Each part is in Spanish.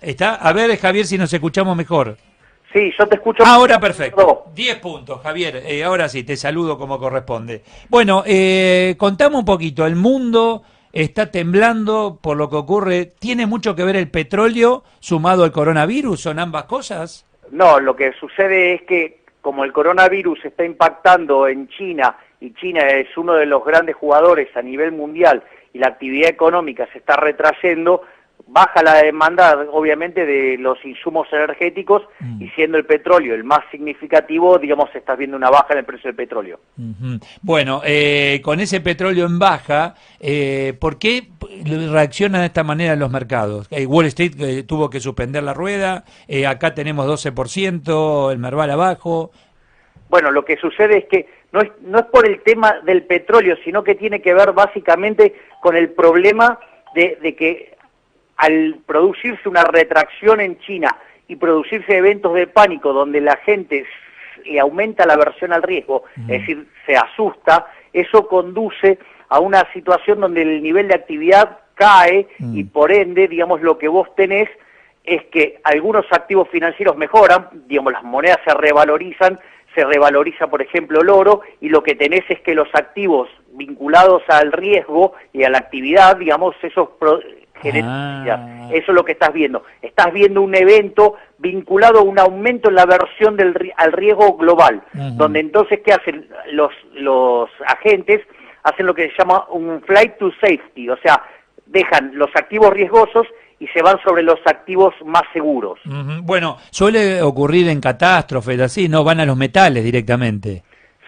Está. A ver, Javier, si nos escuchamos mejor. Sí, yo te escucho. Ahora perfecto. 10 puntos, Javier. Ahora sí, te saludo como corresponde. Bueno, contame un poquito. El mundo está temblando por lo que ocurre. ¿Tiene mucho que ver el petróleo sumado al coronavirus? ¿Son ambas cosas? No, lo que sucede es que como el coronavirus está impactando en China, y China es uno de los grandes jugadores a nivel mundial, y la actividad económica se está retrayendo, baja la demanda, obviamente, de los insumos energéticos, y siendo el petróleo el más significativo, digamos, estás viendo una baja en el precio del petróleo. Bueno, con ese petróleo en baja, ¿por qué reaccionan de esta manera los mercados? Wall Street tuvo que suspender la rueda, acá tenemos 12%, el Merval abajo. Bueno, lo que sucede es que no es por el tema del petróleo, sino que tiene que ver básicamente con el problema de que al producirse una retracción en China y producirse eventos de pánico donde la gente le aumenta la aversión al riesgo, es decir, se asusta, eso conduce a una situación donde el nivel de actividad cae y por ende, digamos, lo que vos tenés es que algunos activos financieros mejoran, digamos, las monedas se revaloriza, por ejemplo, el oro, y lo que tenés es que los activos vinculados al riesgo y a la actividad, digamos, esos eso es lo que estás viendo. Estás viendo un evento vinculado a un aumento en la aversión al riesgo global, donde entonces, ¿qué hacen los agentes? Hacen lo que se llama un flight to safety, o sea, dejan los activos riesgosos y se van sobre los activos más seguros. Bueno, suele ocurrir en catástrofes, así, ¿no? Van a los metales directamente.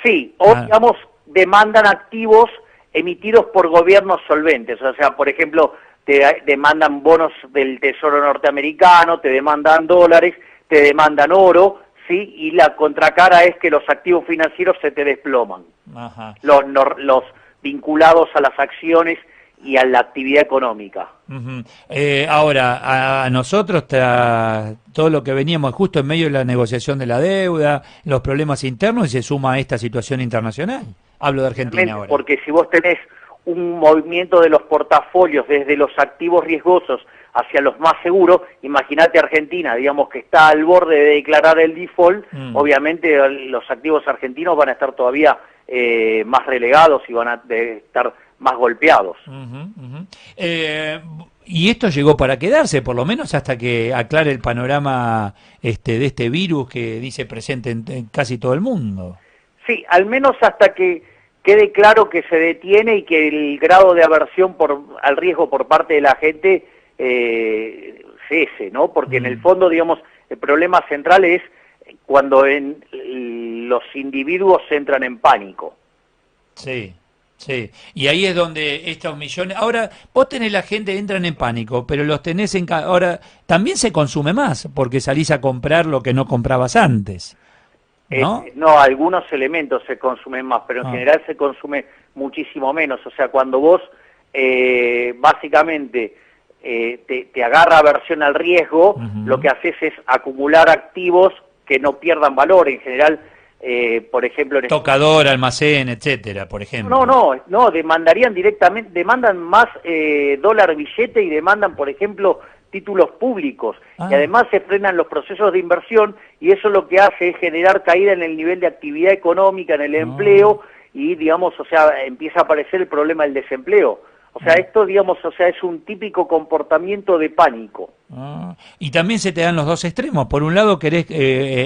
Sí, o digamos, demandan activos emitidos por gobiernos solventes, o sea, por ejemplo, te demandan bonos del Tesoro norteamericano, te demandan dólares, te demandan oro, ¿sí? Y la contracara es que los activos financieros se te desploman. Los vinculados a las acciones y a la actividad económica. Ahora, a nosotros todo lo que veníamos justo en medio de la negociación de la deuda, los problemas internos, y se suma a esta situación internacional. Hablo de Argentina ahora. Porque si vos tenés un movimiento de los portafolios desde los activos riesgosos hacia los más seguros, imagínate Argentina, digamos, que está al borde de declarar el default, obviamente los activos argentinos van a estar todavía más relegados y van a estar más golpeados. Y esto llegó para quedarse, por lo menos hasta que aclare el panorama de este virus que dice presente en casi todo el mundo. Sí, al menos hasta que quede claro que se detiene y que el grado de aversión al riesgo por parte de la gente cese, ¿no? Porque en el fondo, digamos, el problema central es cuando los individuos entran en pánico. Sí. Sí, y ahí es donde estos millones... Ahora, vos tenés la gente, entran en pánico, pero los tenés en... Ahora, también se consume más, porque salís a comprar lo que no comprabas antes, ¿no? No, algunos elementos se consumen más, pero en general se consume muchísimo menos. O sea, cuando vos básicamente te agarra aversión al riesgo, lo que haces es acumular activos que no pierdan valor. En general... por ejemplo... Tocador, almacén, etcétera, por ejemplo. No, demandarían directamente, demandan más dólar billete y demandan, por ejemplo, títulos públicos. Y además se frenan los procesos de inversión y eso lo que hace es generar caída en el nivel de actividad económica, en el empleo y, digamos, o sea, empieza a aparecer el problema del desempleo. O sea, esto, digamos, o sea, es un típico comportamiento de pánico. Y también se te dan los dos extremos. Por un lado querés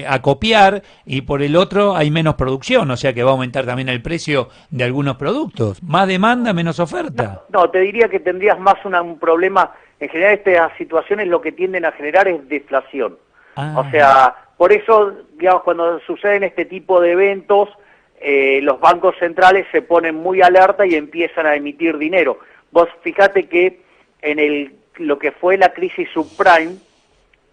acopiar y por el otro hay menos producción, o sea que va a aumentar también el precio de algunos productos. Más demanda, menos oferta. No, te diría que tendrías más un problema. En general estas situaciones lo que tienden a generar es deflación. O sea, por eso, digamos, cuando suceden este tipo de eventos, los bancos centrales se ponen muy alerta y empiezan a emitir dinero. Vos fíjate que en lo que fue la crisis subprime,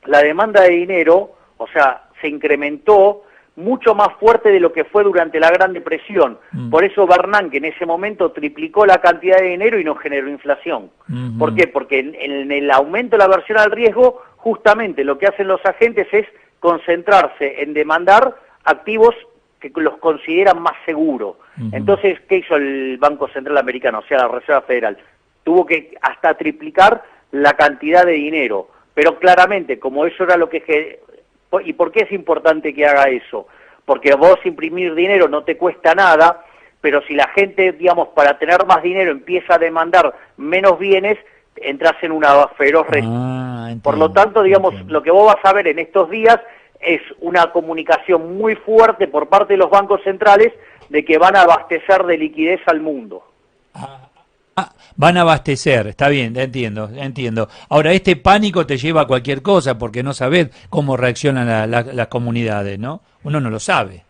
la demanda de dinero, o sea, se incrementó mucho más fuerte de lo que fue durante la Gran Depresión. Por eso Bernanke en ese momento triplicó la cantidad de dinero y no generó inflación. ¿Por qué? Porque en el aumento de la aversión al riesgo, justamente lo que hacen los agentes es concentrarse en demandar activos que los consideran más seguros. Entonces, ¿qué hizo el Banco Central Americano? O sea, la Reserva Federal. Tuvo que hasta triplicar la cantidad de dinero. Pero claramente, como eso era lo que... ¿Y por qué es importante que haga eso? Porque vos imprimir dinero no te cuesta nada, pero si la gente, digamos, para tener más dinero empieza a demandar menos bienes, entras en una feroz recesión. Por lo tanto, digamos, lo que vos vas a ver en estos días es una comunicación muy fuerte por parte de los bancos centrales de que van a abastecer de liquidez al mundo. Van a abastecer, está bien, entiendo. Ahora, este pánico te lleva a cualquier cosa, porque no sabés cómo reaccionan las comunidades, ¿no? Uno no lo sabe.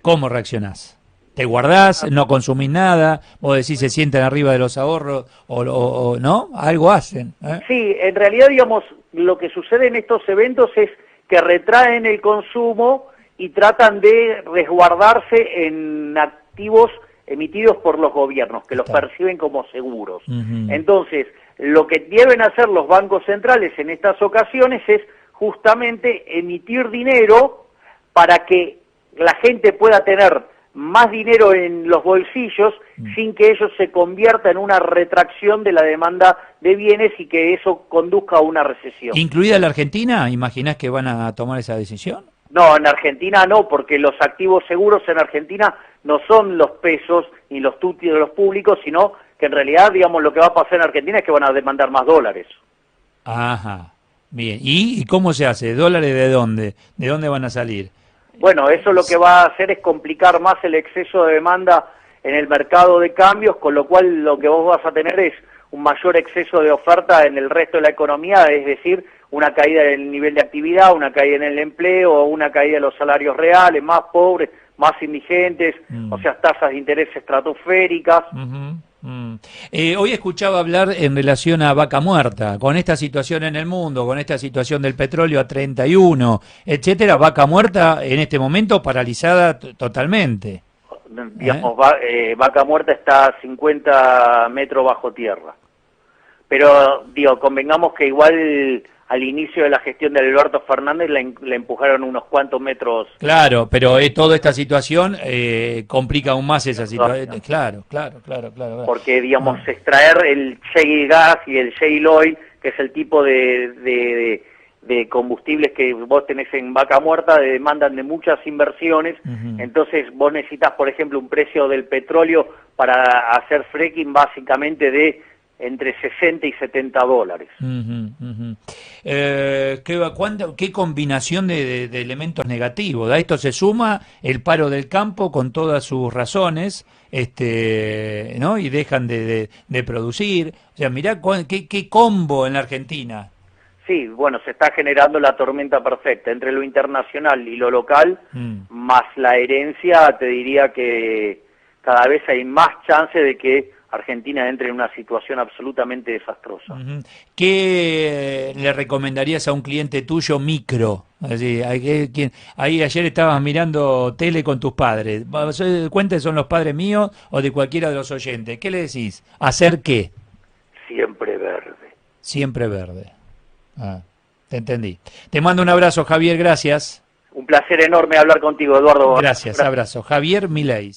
¿Cómo reaccionás? ¿Te guardás, no consumís nada, vos decís se sientan arriba de los ahorros, o ¿no? Algo hacen, ¿eh? Sí, en realidad, digamos, lo que sucede en estos eventos es que retraen el consumo y tratan de resguardarse en activos emitidos por los gobiernos, que los perciben como seguros. Entonces, lo que deben hacer los bancos centrales en estas ocasiones es justamente emitir dinero para que la gente pueda tener más dinero en los bolsillos sin que ello se convierta en una retracción de la demanda de bienes y que eso conduzca a una recesión. ¿Incluida la Argentina? ¿Imaginás que van a tomar esa decisión? No, en Argentina no, porque los activos seguros en Argentina no son los pesos ni los tutis de los públicos, sino que en realidad, digamos, lo que va a pasar en Argentina es que van a demandar más dólares. Ajá, bien. ¿Y cómo se hace? ¿Dólares de dónde? ¿De dónde van a salir? Bueno, eso lo que va a hacer es complicar más el exceso de demanda en el mercado de cambios, con lo cual lo que vos vas a tener es un mayor exceso de oferta en el resto de la economía, es decir, una caída del nivel de actividad, una caída en el empleo, una caída de los salarios reales, más pobres, más indigentes, o sea, tasas de interés estratosféricas. Hoy escuchaba hablar en relación a Vaca Muerta, con esta situación en el mundo, con esta situación del petróleo a 31, etcétera, Vaca Muerta en este momento paralizada totalmente. Digamos, Vaca Muerta está a 50 metros bajo tierra. Pero, digo, convengamos que igual al inicio de la gestión de Alberto Fernández le empujaron unos cuantos metros. Claro, pero toda esta situación complica aún más esa situación. Claro. Porque, digamos, extraer el shale gas y el shale oil, que es el tipo de combustibles que vos tenés en Vaca Muerta, demandan de muchas inversiones. Entonces vos necesitas, por ejemplo, un precio del petróleo para hacer fracking básicamente de entre 60 y 70 dólares. ¿Qué combinación de elementos negativos? A esto se suma el paro del campo con todas sus razones, ¿no? Y dejan de producir. O sea, mirá qué combo en la Argentina. Sí, bueno, se está generando la tormenta perfecta entre lo internacional y lo local, más la herencia. Te diría que cada vez hay más chance de que Argentina entre en una situación absolutamente desastrosa. ¿Qué le recomendarías a un cliente tuyo micro? Así, ahí ayer estabas mirando tele con tus padres. Cuenta, ¿son los padres míos o de cualquiera de los oyentes? ¿Qué le decís? ¿Hacer qué? Siempre verde. Siempre verde. Te entendí. Te mando un abrazo, Javier, gracias. Un placer enorme hablar contigo, Eduardo. Gracias, abrazo. Javier Milei.